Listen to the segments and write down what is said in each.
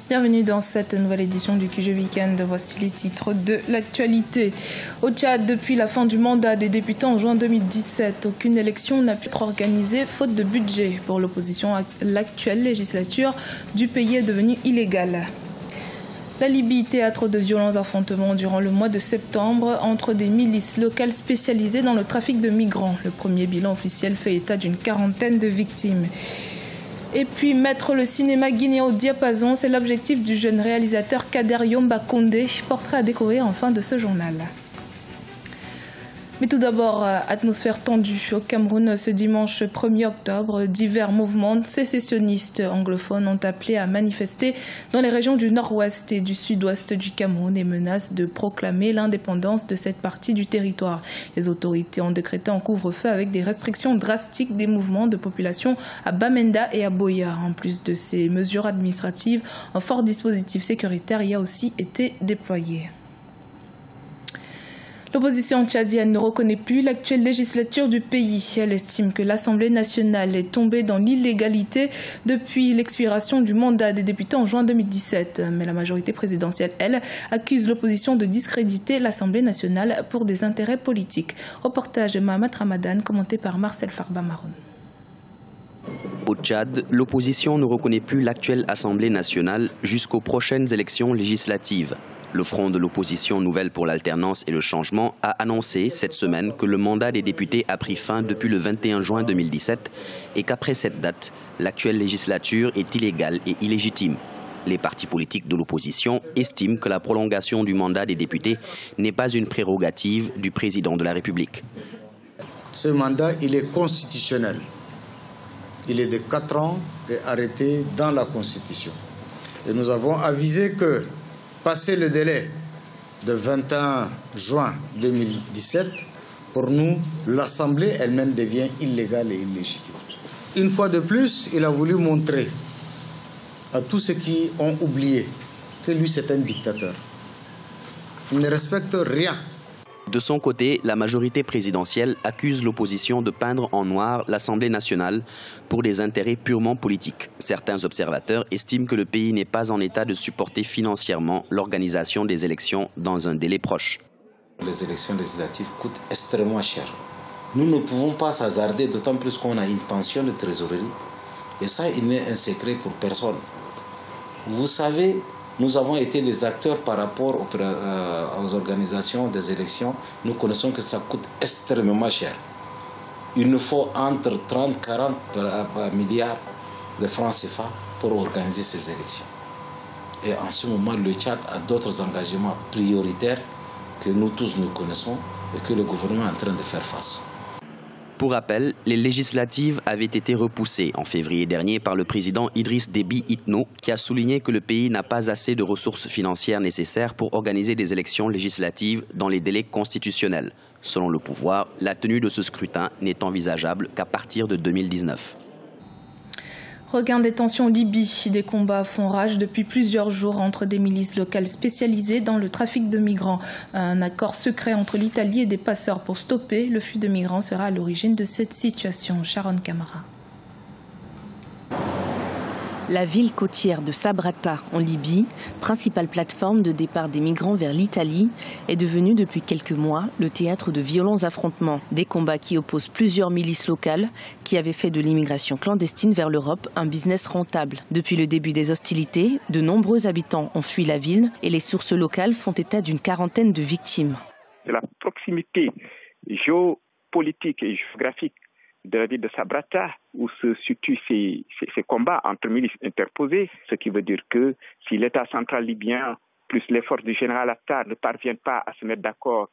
Bienvenue dans cette nouvelle édition du QG Weekend. Voici les titres de l'actualité. Au Tchad, depuis la fin du mandat des députés en juin 2017, aucune élection n'a pu être organisée faute de budget. Pour l'opposition, l'actuelle législature du pays est devenue illégale. La Libye, théâtre de violents affrontements durant le mois de septembre entre des milices locales spécialisées dans le trafic de migrants. Le premier bilan officiel fait état d'une quarantaine de victimes. Et puis mettre le cinéma guinéen au diapason, c'est l'objectif du jeune réalisateur Kader Yomba Condé, portrait à découvrir en fin de ce journal. Mais tout d'abord, atmosphère tendue au Cameroun ce dimanche 1er octobre. Divers mouvements sécessionnistes anglophones ont appelé à manifester dans les régions du nord-ouest et du sud-ouest du Cameroun et menacent de proclamer l'indépendance de cette partie du territoire. Les autorités ont décrété un couvre-feu avec des restrictions drastiques des mouvements de population à Bamenda et à Boya. En plus de ces mesures administratives, un fort dispositif sécuritaire y a aussi été déployé. L'opposition tchadienne ne reconnaît plus l'actuelle législature du pays. Elle estime que l'Assemblée nationale est tombée dans l'illégalité depuis l'expiration du mandat des députés en juin 2017. Mais la majorité présidentielle, elle, accuse l'opposition de discréditer l'Assemblée nationale pour des intérêts politiques. Reportage de Mohamed Ramadan, commenté par Marcel Farba-Maroun. Au Tchad, l'opposition ne reconnaît plus l'actuelle Assemblée nationale jusqu'aux prochaines élections législatives. Le Front de l'opposition nouvelle pour l'alternance et le changement a annoncé cette semaine que le mandat des députés a pris fin depuis le 21 juin 2017 et qu'après cette date, l'actuelle législature est illégale et illégitime. Les partis politiques de l'opposition estiment que la prolongation du mandat des députés n'est pas une prérogative du président de la République. Ce mandat, il est constitutionnel. Il est de 4 ans et arrêté dans la Constitution. Et nous avons avisé que passé le délai de 21 juin 2017, pour nous, l'Assemblée elle-même devient illégale et illégitime. Une fois de plus, il a voulu montrer à tous ceux qui ont oublié que lui, c'est un dictateur. Il ne respecte rien. De son côté, la majorité présidentielle accuse l'opposition de peindre en noir l'Assemblée nationale pour des intérêts purement politiques. Certains observateurs estiment que le pays n'est pas en état de supporter financièrement l'organisation des élections dans un délai proche. Les élections législatives coûtent extrêmement cher. Nous ne pouvons pas s'hasarder, d'autant plus qu'on a une pension de trésorerie. Et ça, il n'est un secret pour personne. Vous savez, nous avons été des acteurs par rapport aux organisations des élections. Nous connaissons que ça coûte extrêmement cher. Il nous faut entre 30 et 40 milliards de francs CFA pour organiser ces élections. Et en ce moment, le Tchad a d'autres engagements prioritaires que nous tous nous connaissons et que le gouvernement est en train de faire face. Pour rappel, les législatives avaient été repoussées en février dernier par le président Idriss Déby Itno, qui a souligné que le pays n'a pas assez de ressources financières nécessaires pour organiser des élections législatives dans les délais constitutionnels. Selon le pouvoir, la tenue de ce scrutin n'est envisageable qu'à partir de 2019. Regain des tensions en Libye. Des combats font rage depuis plusieurs jours entre des milices locales spécialisées dans le trafic de migrants. Un accord secret entre l'Italie et des passeurs pour stopper le flux de migrants sera à l'origine de cette situation. Sharon Camara. La ville côtière de Sabratha, en Libye, principale plateforme de départ des migrants vers l'Italie, est devenue depuis quelques mois le théâtre de violents affrontements. Des combats qui opposent plusieurs milices locales qui avaient fait de l'immigration clandestine vers l'Europe un business rentable. Depuis le début des hostilités, de nombreux habitants ont fui la ville et les sources locales font état d'une quarantaine de victimes. La proximité géopolitique et géographique de la ville de Sabratha, où se situent ces combats entre milices interposées, ce qui veut dire que si l'État central libyen plus les forces du général Haftar ne parviennent pas à se mettre d'accord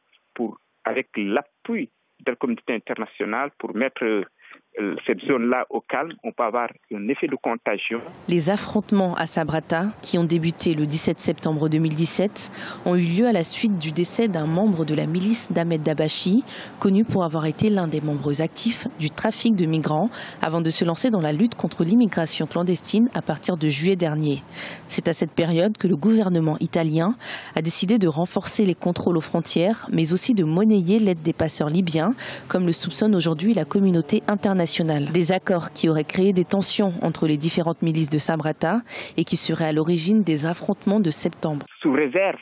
avec l'appui de la communauté internationale pour mettre cette zone-là au calme, on peut avoir un effet de contagion. Les affrontements à Sabratha, qui ont débuté le 17 septembre 2017, ont eu lieu à la suite du décès d'un membre de la milice d'Ahmed Dabachi, connu pour avoir été l'un des membres actifs du trafic de migrants, avant de se lancer dans la lutte contre l'immigration clandestine à partir de juillet dernier. C'est à cette période que le gouvernement italien a décidé de renforcer les contrôles aux frontières, mais aussi de monnayer l'aide des passeurs libyens, comme le soupçonne aujourd'hui la communauté internationale. internationale. Des accords qui auraient créé des tensions entre les différentes milices de Sabratha et qui seraient à l'origine des affrontements de septembre. Sous réserve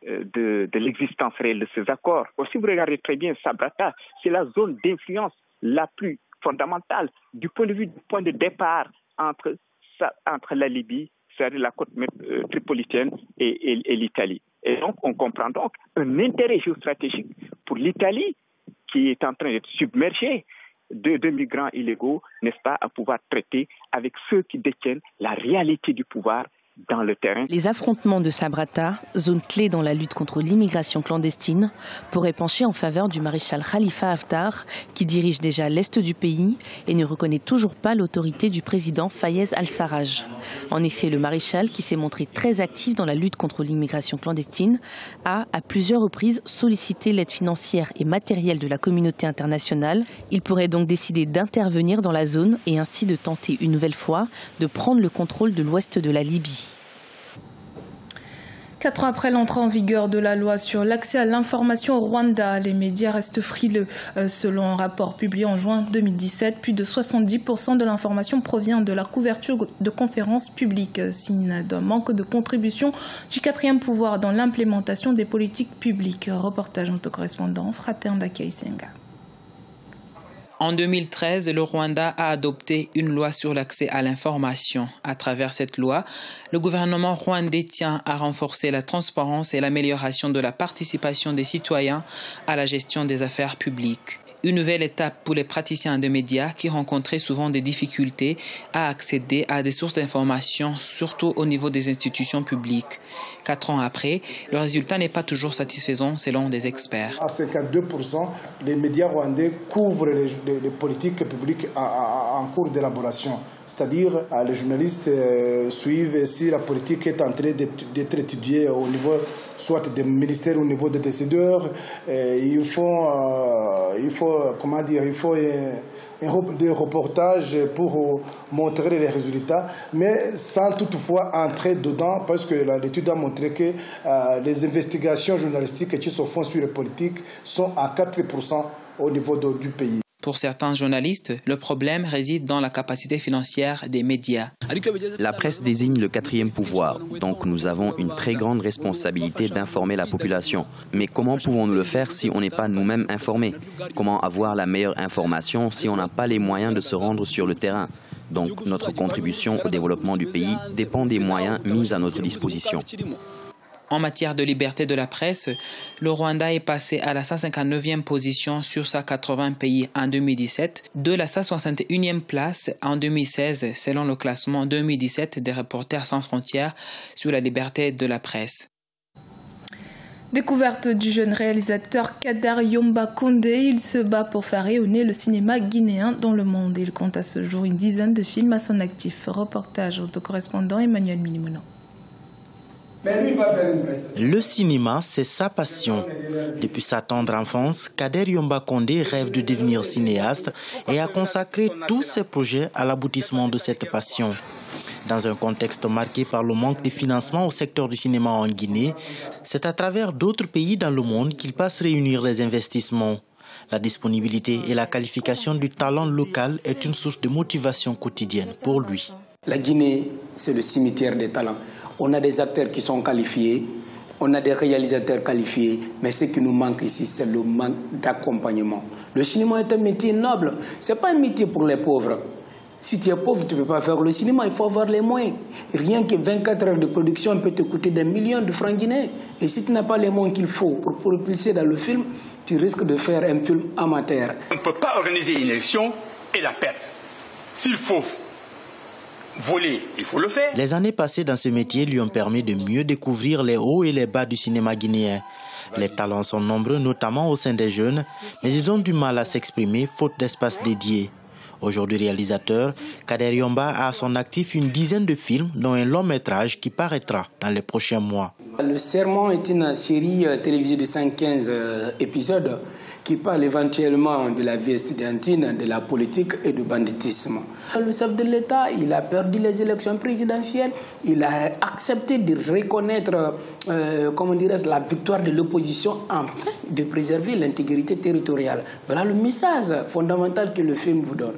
de l'existence réelle de ces accords. Si vous regardez très bien Sabratha, c'est la zone d'influence la plus fondamentale du point de départ entre la Libye, c'est-à-dire la côte tripolitaine et l'Italie. Et donc, on comprend donc un intérêt géostratégique pour l'Italie qui est en train d'être submergée de migrants illégaux, n'est-ce pas, à pouvoir traiter avec ceux qui détiennent la réalité du pouvoir dans le terrain. Les affrontements de Sabratha, zone clé dans la lutte contre l'immigration clandestine, pourraient pencher en faveur du maréchal Khalifa Haftar, qui dirige déjà l'est du pays et ne reconnaît toujours pas l'autorité du président Fayez al-Sarraj. En effet, le maréchal, qui s'est montré très actif dans la lutte contre l'immigration clandestine, a à plusieurs reprises sollicité l'aide financière et matérielle de la communauté internationale. Il pourrait donc décider d'intervenir dans la zone et ainsi de tenter une nouvelle fois de prendre le contrôle de l'ouest de la Libye. 4 ans après l'entrée en vigueur de la loi sur l'accès à l'information au Rwanda, les médias restent frileux. Selon un rapport publié en juin 2017, plus de 70% de l'information provient de la couverture de conférences publiques, signe d'un manque de contribution du quatrième pouvoir dans l'implémentation des politiques publiques. Reportage de notre correspondant Fraterne Dakaisenga. En 2013, le Rwanda a adopté une loi sur l'accès à l'information. À travers cette loi, le gouvernement rwandais tient à renforcer la transparence et l'amélioration de la participation des citoyens à la gestion des affaires publiques. Une nouvelle étape pour les praticiens de médias qui rencontraient souvent des difficultés à accéder à des sources d'information, surtout au niveau des institutions publiques. 4 ans après, le résultat n'est pas toujours satisfaisant selon des experts. À 52%, les médias rwandais couvrent les politiques publiques en cours d'élaboration. C'est-à-dire, les journalistes suivent si la politique est en train d'être étudiée au niveau soit des ministères, au niveau des décideurs. Il faut des reportages pour montrer les résultats, mais sans toutefois entrer dedans, parce que l'étude a montré que les investigations journalistiques qui se font sur les politiques sont à 4% au niveau du pays. Pour certains journalistes, le problème réside dans la capacité financière des médias. La presse désigne le quatrième pouvoir, donc nous avons une très grande responsabilité d'informer la population. Mais comment pouvons-nous le faire si on n'est pas nous-mêmes informés? Comment avoir la meilleure information si on n'a pas les moyens de se rendre sur le terrain? Donc notre contribution au développement du pays dépend des moyens mis à notre disposition. En matière de liberté de la presse, le Rwanda est passé à la 159e position sur 180 pays en 2017, de la 161e place en 2016, selon le classement 2017 des Reporters sans frontières sur la liberté de la presse. Découverte du jeune réalisateur Kader Yomba Condé, il se bat pour faire rayonner le cinéma guinéen dans le monde. Il compte à ce jour une dizaine de films à son actif. Reportage autocorrespondant Emmanuel Milimono. Le cinéma, c'est sa passion. Depuis sa tendre enfance, Kader Yomba Condé rêve de devenir cinéaste et a consacré tous ses projets à l'aboutissement de cette passion. Dans un contexte marqué par le manque de financement au secteur du cinéma en Guinée, c'est à travers d'autres pays dans le monde qu'il passe réunir les investissements. La disponibilité et la qualification du talent local est une source de motivation quotidienne pour lui. La Guinée, c'est le cimetière des talents. On a des acteurs qui sont qualifiés, on a des réalisateurs qualifiés, mais ce qui nous manque ici, c'est le manque d'accompagnement. Le cinéma est un métier noble, ce n'est pas un métier pour les pauvres. Si tu es pauvre, tu ne peux pas faire le cinéma, il faut avoir les moyens. Rien que 24 heures de production peut te coûter des millions de francs guinéens. Et si tu n'as pas les moyens qu'il faut pour propulser dans le film, tu risques de faire un film amateur. On ne peut pas organiser une élection et la perdre. S'il faut voler, il faut le faire. Les années passées dans ce métier lui ont permis de mieux découvrir les hauts et les bas du cinéma guinéen. Les talents sont nombreux, notamment au sein des jeunes, mais ils ont du mal à s'exprimer faute d'espace dédié. Aujourd'hui réalisateur, Kader Yomba a à son actif une dizaine de films, dont un long métrage qui paraîtra dans les prochains mois. Le Serment est une série télévisée de 115 épisodes qui parle éventuellement de la vie estudiantine, de la politique et du banditisme. Le chef de l'État, il a perdu les élections présidentielles, il a accepté de reconnaître la victoire de l'opposition afin de préserver l'intégrité territoriale. Voilà le message fondamental que le film vous donne.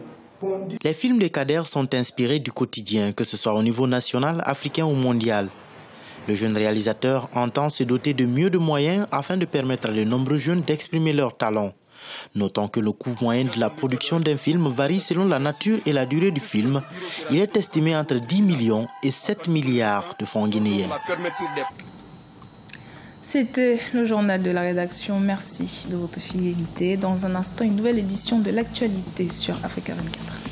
Les films de Kader sont inspirés du quotidien, que ce soit au niveau national, africain ou mondial. Le jeune réalisateur entend se doter de mieux de moyens afin de permettre à de nombreux jeunes d'exprimer leurs talents. Notons que le coût moyen de la production d'un film varie selon la nature et la durée du film. Il est estimé entre 10 millions et 7 milliards de francs guinéens. C'était le journal de la rédaction. Merci de votre fidélité. Dans un instant, une nouvelle édition de l'actualité sur Africa 24.